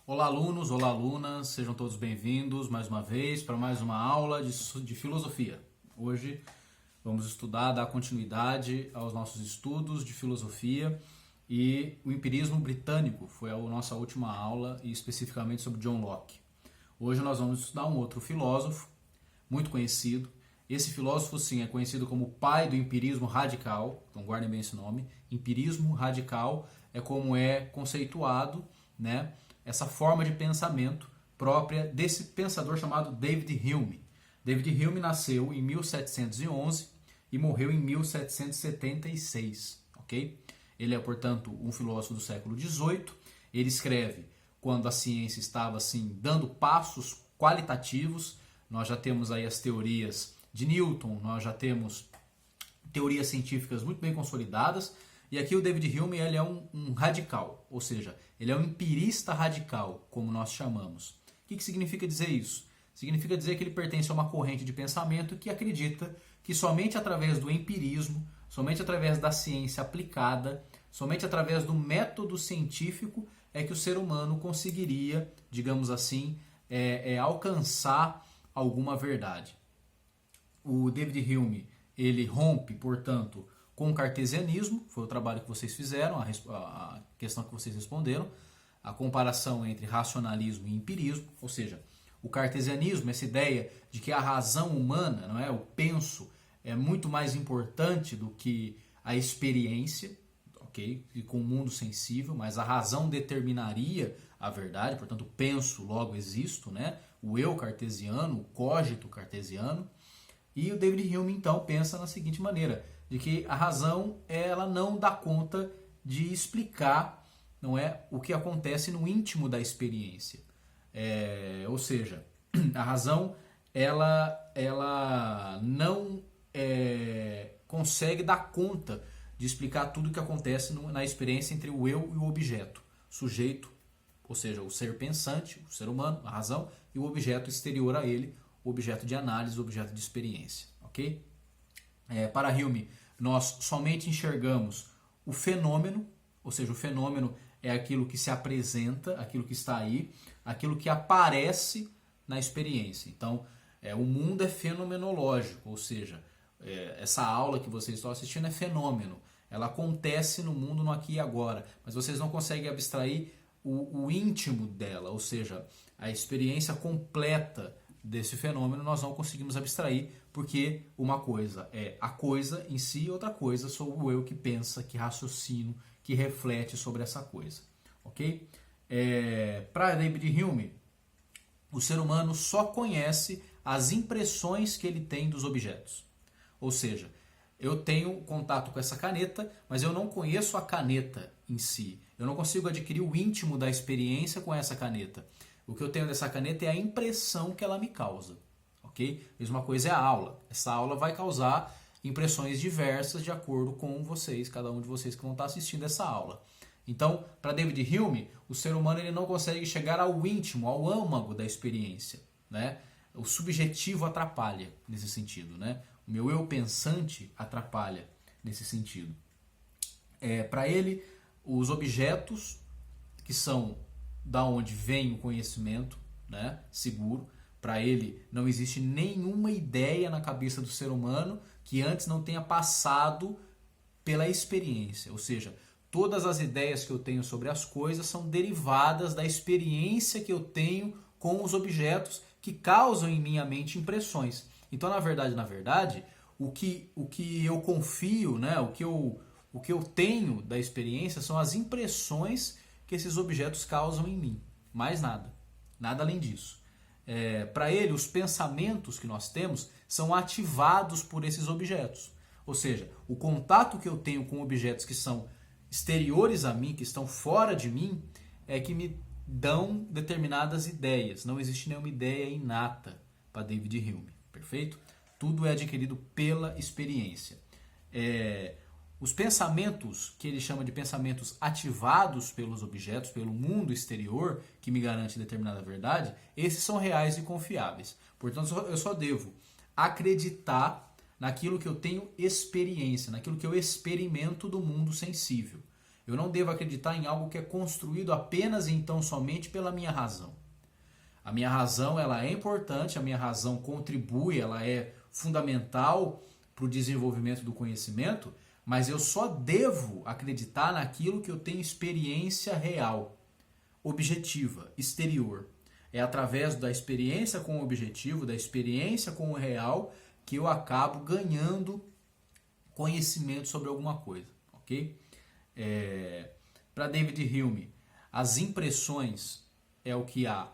Olá alunos, olá alunas, sejam todos bem-vindos mais uma vez para mais uma aula de filosofia. Hoje vamos estudar, dar continuidade aos nossos estudos de filosofia e o empirismo britânico, foi a nossa última aula e especificamente sobre John Locke. Hoje nós vamos estudar um outro filósofo muito conhecido. Esse filósofo sim é conhecido como o pai do empirismo radical, então guardem bem esse nome. Empirismo radical é como é conceituado, né? Essa forma de pensamento própria desse pensador chamado David Hume. David Hume nasceu em 1711 e morreu em 1776, ok? Ele é, portanto, um filósofo do século XVIII. Ele escreve quando a ciência estava, assim, dando passos qualitativos. Nós já temos aí as teorias de Newton, nós já temos teorias científicas muito bem consolidadas. E aqui o David Hume ele é um radical, ou seja, ele é um empirista radical, como nós chamamos. O que significa dizer isso? Significa dizer que ele pertence a uma corrente de pensamento que acredita que somente através do empirismo, somente através da ciência aplicada, somente através do método científico é que o ser humano conseguiria, digamos assim, alcançar alguma verdade. O David Hume ele rompe, portanto, com o cartesianismo, foi o trabalho que vocês fizeram, a questão que vocês responderam, a comparação entre racionalismo e empirismo, ou seja, o cartesianismo, essa ideia de que a razão humana, não é, o penso, é muito mais importante do que a experiência, ok? E com o mundo sensível, mas a razão determinaria a verdade, portanto, penso, logo existo, né? O eu cartesiano, o cogito cartesiano. E o David Hume, então, pensa na seguinte maneira, de que a razão ela não dá conta de explicar, não é, o que acontece no íntimo da experiência. Ou seja, a razão ela não consegue dar conta de explicar tudo o que acontece na experiência entre o eu e o objeto. Sujeito, ou seja, o ser pensante, o ser humano, a razão, e o objeto exterior a ele, o objeto de análise, o objeto de experiência. Ok? Para Hume, nós somente enxergamos o fenômeno, ou seja, o fenômeno é aquilo que se apresenta, aquilo que está aí, aquilo que aparece na experiência. Então, o mundo é fenomenológico, ou seja, essa aula que vocês estão assistindo é fenômeno. Ela acontece no mundo, no aqui e agora, mas vocês não conseguem abstrair o íntimo dela, ou seja, a experiência completa desse fenômeno nós não conseguimos abstrair, porque uma coisa é a coisa em si, outra coisa sou o eu que pensa, que raciocino, que reflete sobre essa coisa. Ok? Para David Hume, o ser humano só conhece as impressões que ele tem dos objetos. Ou seja, eu tenho contato com essa caneta, mas eu não conheço a caneta em si. Eu não consigo adquirir o íntimo da experiência com essa caneta. O que eu tenho dessa caneta é a impressão que ela me causa. Ok? Mesma coisa é a aula. Essa aula vai causar impressões diversas de acordo com vocês, cada um de vocês que vão estar assistindo essa aula. Então, para David Hume, o ser humano ele não consegue chegar ao íntimo, ao âmago da experiência. Né? O subjetivo atrapalha nesse sentido. Né? O meu eu pensante atrapalha nesse sentido. Para ele, os objetos que são da onde vem o conhecimento, né, seguro, para ele não existe nenhuma ideia na cabeça do ser humano que antes não tenha passado pela experiência. Ou seja, todas as ideias que eu tenho sobre as coisas são derivadas da experiência que eu tenho com os objetos que causam em minha mente impressões. Então, na verdade, o que eu confio, né, o que eu tenho da experiência são as impressões que esses objetos causam em mim. Mais nada. Nada além disso. Para ele, os pensamentos que nós temos são ativados por esses objetos. Ou seja, o contato que eu tenho com objetos que são exteriores a mim, que estão fora de mim, é que me dão determinadas ideias. Não existe nenhuma ideia inata para David Hume. Perfeito? Tudo é adquirido pela experiência. Os pensamentos, que ele chama de pensamentos ativados pelos objetos, pelo mundo exterior, que me garante determinada verdade, esses são reais e confiáveis. Portanto, eu só devo acreditar naquilo que eu tenho experiência, naquilo que eu experimento do mundo sensível. Eu não devo acreditar em algo que é construído apenas e então somente pela minha razão. A minha razão ela é importante, a minha razão contribui, ela é fundamental para o desenvolvimento do conhecimento, mas eu só devo acreditar naquilo que eu tenho experiência real, objetiva, exterior. É através da experiência com o objetivo, da experiência com o real, que eu acabo ganhando conhecimento sobre alguma coisa, ok? Para David Hume, as impressões é o que há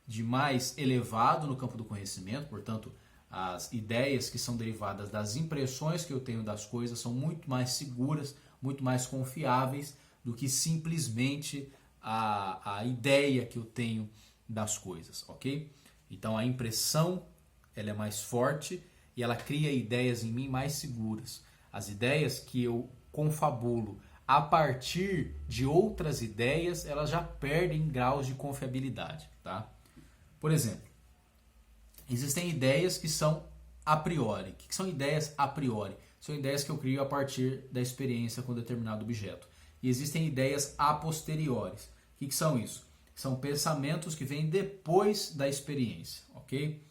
de mais elevado no campo do conhecimento, portanto, as ideias que são derivadas das impressões que eu tenho das coisas são muito mais seguras, muito mais confiáveis do que simplesmente a ideia que eu tenho das coisas, ok? Então a impressão ela é mais forte e ela cria ideias em mim mais seguras. As ideias que eu confabulo a partir de outras ideias, elas já perdem graus de confiabilidade, tá? Por exemplo, existem ideias que são a priori. O que são ideias a priori? São ideias que eu crio a partir da experiência com determinado objeto. E existem ideias a posteriori. O que são isso? São pensamentos que vêm depois da experiência, ok?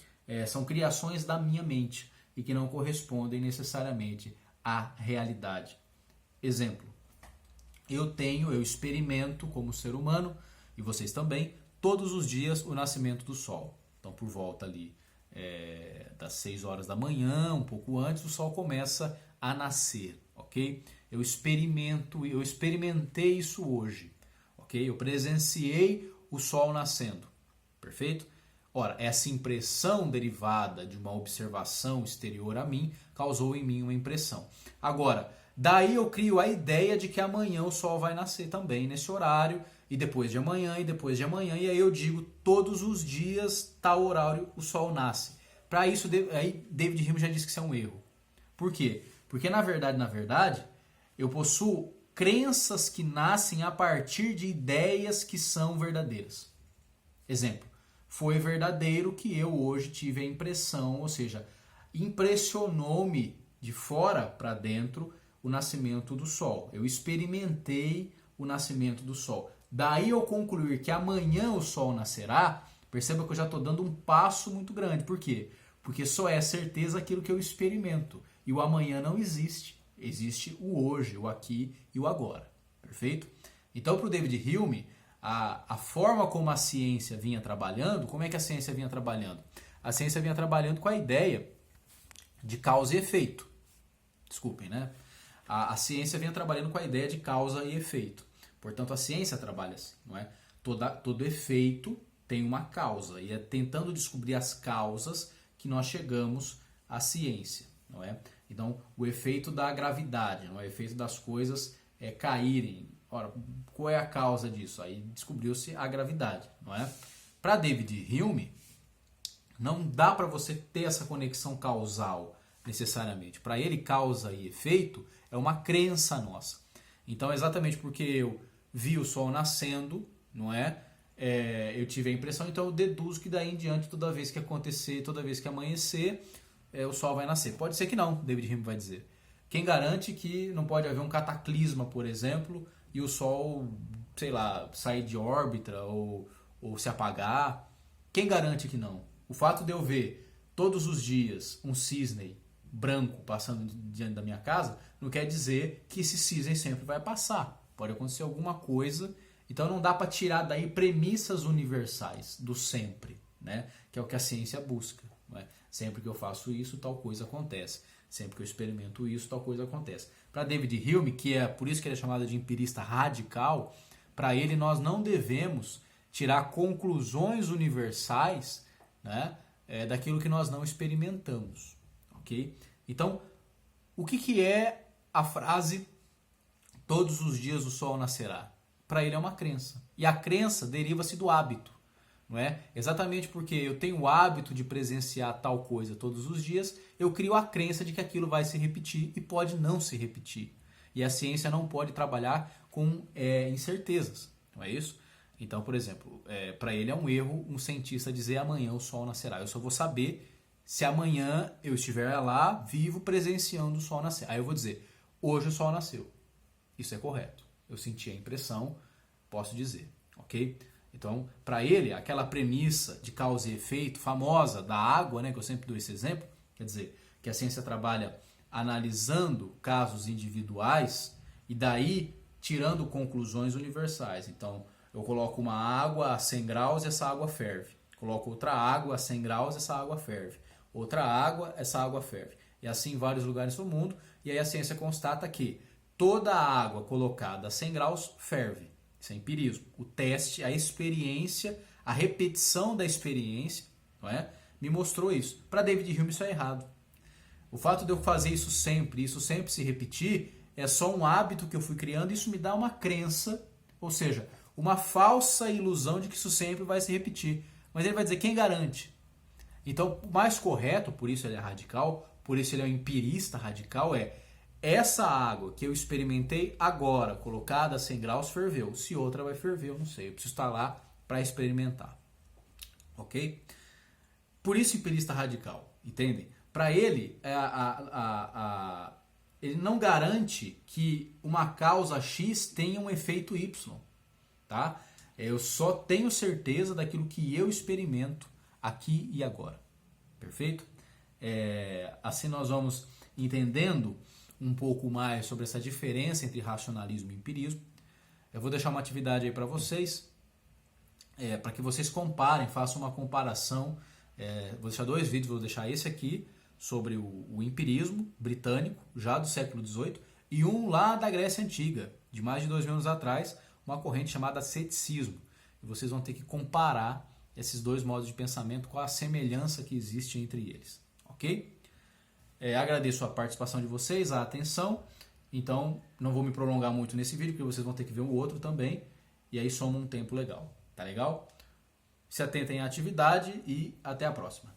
São criações da minha mente e que não correspondem necessariamente à realidade. Exemplo, eu experimento como ser humano, e vocês também, todos os dias o nascimento do sol. Então, por volta ali das 6 horas da manhã, um pouco antes, o sol começa a nascer, ok? Eu experimentei isso hoje, ok? Eu presenciei o sol nascendo, perfeito? Ora, essa impressão derivada de uma observação exterior a mim causou em mim uma impressão. Agora, daí eu crio a ideia de que amanhã o sol vai nascer também nesse horário, e depois de amanhã, e aí eu digo todos os dias, tal horário, o sol nasce. Para isso, aí David Hume já disse que isso é um erro. Por quê? Porque na verdade, eu possuo crenças que nascem a partir de ideias que são verdadeiras. Exemplo, foi verdadeiro que eu hoje tive a impressão, ou seja, impressionou-me de fora para dentro o nascimento do sol. Eu experimentei o nascimento do sol. Daí eu concluir que amanhã o sol nascerá, perceba que eu já estou dando um passo muito grande. Por quê? Porque só é certeza aquilo que eu experimento. E o amanhã não existe. Existe o hoje, o aqui e o agora. Perfeito? Então, para o David Hume, a forma como a ciência vinha trabalhando, como é que a ciência vinha trabalhando? A ciência vinha trabalhando com a ideia de causa e efeito. Desculpem, né? A ciência vinha trabalhando com a ideia de causa e efeito. Portanto, a ciência trabalha assim, não é? Todo efeito tem uma causa, e é tentando descobrir as causas que nós chegamos à ciência, não é? Então, o efeito da gravidade, não é? O efeito das coisas caírem. Ora, qual é a causa disso? Aí descobriu-se a gravidade, não é? Para David Hume, não dá para você ter essa conexão causal necessariamente. Para ele, causa e efeito é uma crença nossa. Então, exatamente porque eu vi o sol nascendo, não é? Eu tive a impressão, então eu deduzo que daí em diante, toda vez que acontecer, toda vez que amanhecer, o sol vai nascer. Pode ser que não, David Hume vai dizer. Quem garante que não pode haver um cataclisma, por exemplo, e o sol, sei lá, sair de órbita ou se apagar? Quem garante que não? O fato de eu ver todos os dias um cisne branco passando diante da minha casa não quer dizer que esse cisne sempre vai passar. Pode acontecer alguma coisa. Então não dá para tirar daí premissas universais do sempre, né? Que é o que a ciência busca. Não é? Sempre que eu faço isso, tal coisa acontece. Sempre que eu experimento isso, tal coisa acontece. Para David Hume, que é por isso que ele é chamado de empirista radical, para ele nós não devemos tirar conclusões universais, né, daquilo que nós não experimentamos. Okay? Então, o que é a frase todos os dias o sol nascerá? Para ele é uma crença. E a crença deriva-se do hábito. Não é? Exatamente porque eu tenho o hábito de presenciar tal coisa todos os dias, eu crio a crença de que aquilo vai se repetir e pode não se repetir. E a ciência não pode trabalhar com incertezas. Não é isso? Então, por exemplo, para ele é um erro um cientista dizer amanhã o sol nascerá. Eu só vou saber se amanhã eu estiver lá, vivo, presenciando o sol nascer. Aí eu vou dizer, hoje o sol nasceu. Isso é correto. eu senti a impressão, posso dizer, ok? Então, para ele, aquela premissa de causa e efeito famosa da água, né, que eu sempre dou esse exemplo, quer dizer, que a ciência trabalha analisando casos individuais e daí tirando conclusões universais. Então, eu coloco uma água a 100 graus e essa água ferve. Coloco outra água a 100 graus e essa água ferve. Outra água, essa água ferve. E assim em vários lugares do mundo. E aí a ciência constata que toda a água colocada a 100 graus ferve. Isso é empirismo. O teste, a experiência, a repetição da experiência, não é? Me mostrou isso. Para David Hume isso é errado. O fato de eu fazer isso sempre se repetir, é só um hábito que eu fui criando e isso me dá uma crença, ou seja, uma falsa ilusão de que isso sempre vai se repetir. Mas ele vai dizer, quem garante? Então, o mais correto, por isso ele é radical, por isso ele é um empirista radical, é essa água que eu experimentei agora, colocada a 100 graus, ferveu. Se outra vai ferver, eu não sei. Eu preciso estar lá para experimentar. Ok? Por isso empirista radical, entendem? Para ele, ele não garante que uma causa X tenha um efeito Y. Tá? Eu só tenho certeza daquilo que eu experimento aqui e agora. Perfeito? Assim nós vamos entendendo um pouco mais sobre essa diferença entre racionalismo e empirismo. Eu vou deixar uma atividade aí para vocês, para que vocês comparem, façam uma comparação. Vou deixar 2 vídeos, vou deixar esse aqui sobre o empirismo britânico, já do século XVIII, e um lá da Grécia Antiga, de mais de 2000 anos atrás, uma corrente chamada ceticismo. E vocês vão ter que comparar esses 2 modos de pensamento com a semelhança que existe entre eles. Ok? Agradeço a participação de vocês, a atenção. Então, não vou me prolongar muito nesse vídeo, porque vocês vão ter que ver o outro também. E aí soma um tempo legal. Tá legal? Se atentem à atividade e até a próxima.